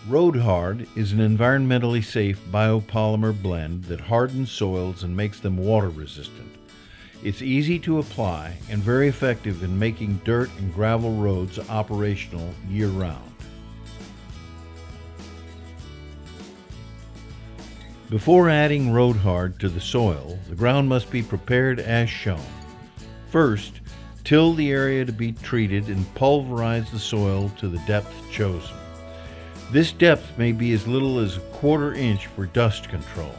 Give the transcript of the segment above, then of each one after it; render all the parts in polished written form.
Road Hard is an environmentally safe biopolymer blend that hardens soils and makes them water resistant. It's easy to apply and very effective in making dirt and gravel roads operational year-round. Before adding Road Hard to the soil, the ground must be prepared as shown. First, till the area to be treated and pulverize the soil to the depth chosen. This depth may be as little as a 1/4 inch for dust control.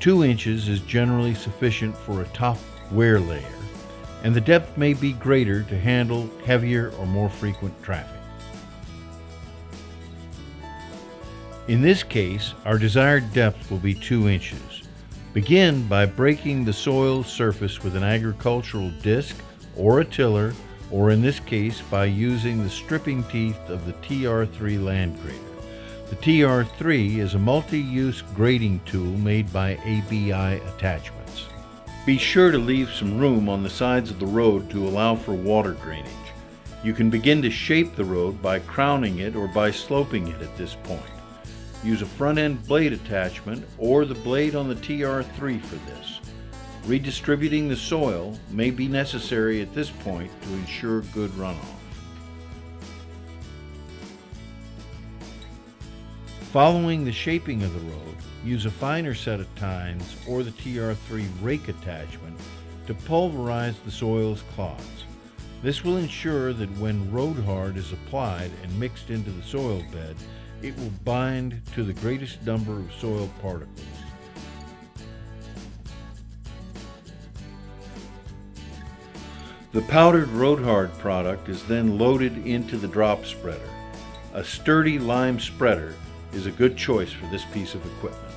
2 inches is generally sufficient for a top wear layer, and the depth may be greater to handle heavier or more frequent traffic. In this case, our desired depth will be 2 inches. Begin by breaking the soil surface with an agricultural disc or a tiller, or in this case by using the stripping teeth of the TR3 land grader. The TR3 is a multi-use grading tool made by ABI Attachments. Be sure to leave some room on the sides of the road to allow for water drainage. You can begin to shape the road by crowning it or by sloping it at this point. Use a front-end blade attachment or the blade on the TR3 for this. Redistributing the soil may be necessary at this point to ensure good runoff. Following the shaping of the road, use a finer set of tines or the TR3 rake attachment to pulverize the soil's clods. This will ensure that when Road Hard is applied and mixed into the soil bed, it will bind to the greatest number of soil particles. The powdered Road Hard product is then loaded into the drop spreader. A sturdy lime spreader is a good choice for this piece of equipment.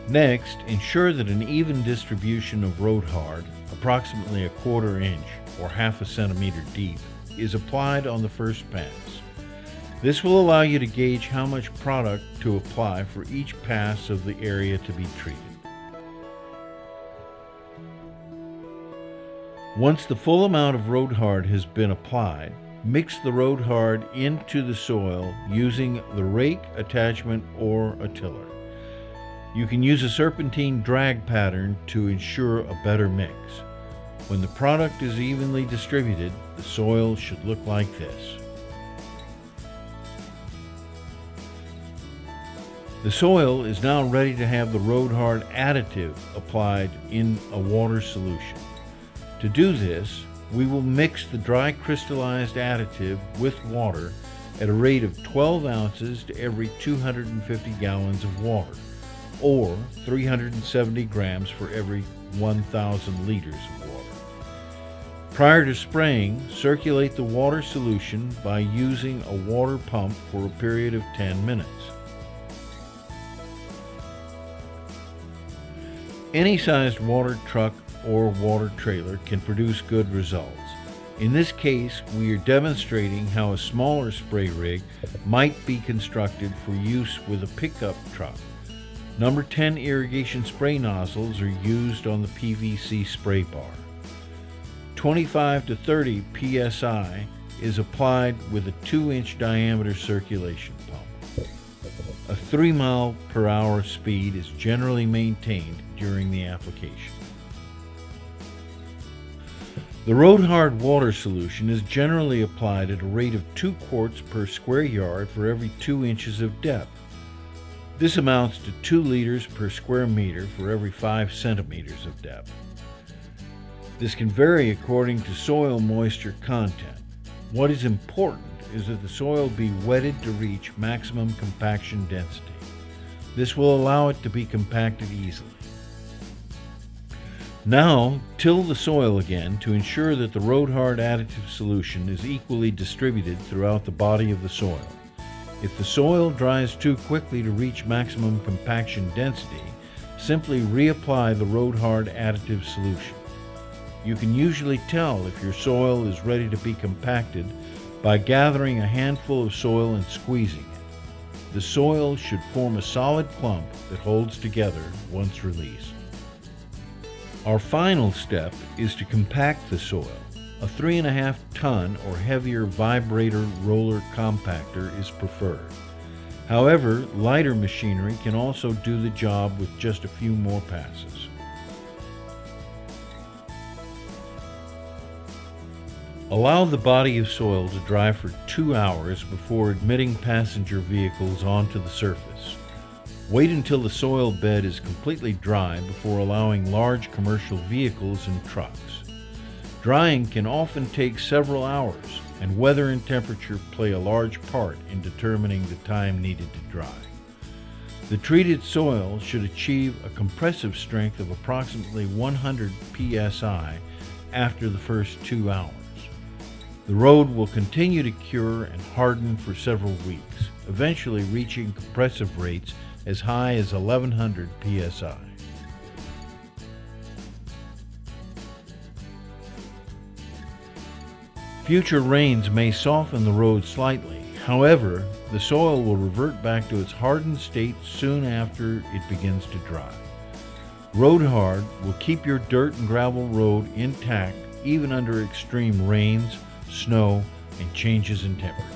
Next, ensure that an even distribution of Road Hard, approximately a 1/4 inch or 1/2 centimeter deep, is applied on the first pass. This will allow you to gauge how much product to apply for each pass of the area to be treated. Once the full amount of Road Hard has been applied, mix the Road Hard into the soil using the rake attachment or a tiller. You can use a serpentine drag pattern to ensure a better mix. When the product is evenly distributed, the soil should look like this. The soil is now ready to have the Road Hard additive applied in a water solution. To do this, we will mix the dry crystallized additive with water at a rate of 12 ounces to every 250 gallons of water, or 370 grams for every 1,000 liters of water. Prior to spraying, circulate the water solution by using a water pump for a period of 10 minutes. Any sized water truck or water trailer can produce good results. In this case, we are demonstrating how a smaller spray rig might be constructed for use with a pickup truck. Number 10 irrigation spray nozzles are used on the PVC spray bar. 25 to 30 psi is applied with a 2-inch diameter circulation pump. A 3 mile per hour speed is generally maintained during the application. The Road Hard water solution is generally applied at a rate of 2 quarts per square yard for every 2 inches of depth. This amounts to 2 liters per square meter for every 5 centimeters of depth. This can vary according to soil moisture content. What is important is that the soil be wetted to reach maximum compaction density. This will allow it to be compacted easily. Now, till the soil again to ensure that the Road Hard additive solution is equally distributed throughout the body of the soil. If the soil dries too quickly to reach maximum compaction density, simply reapply the Road Hard additive solution. You can usually tell if your soil is ready to be compacted by gathering a handful of soil and squeezing it. The soil should form a solid clump that holds together once released. Our final step is to compact the soil. A 3.5 ton or heavier vibrator roller compactor is preferred. However, lighter machinery can also do the job with just a few more passes. Allow the body of soil to dry for 2 hours before admitting passenger vehicles onto the surface. Wait until the soil bed is completely dry before allowing large commercial vehicles and trucks. Drying can often take several hours, and weather and temperature play a large part in determining the time needed to dry. The treated soil should achieve a compressive strength of approximately 100 psi after the first 2 hours. The road will continue to cure and harden for several weeks, eventually reaching compressive rates as high as 1100 psi. Future rains may soften the road slightly. However, the soil will revert back to its hardened state soon after it begins to dry. Road Hard will keep your dirt and gravel road intact even under extreme rains, snow, and changes in temperature.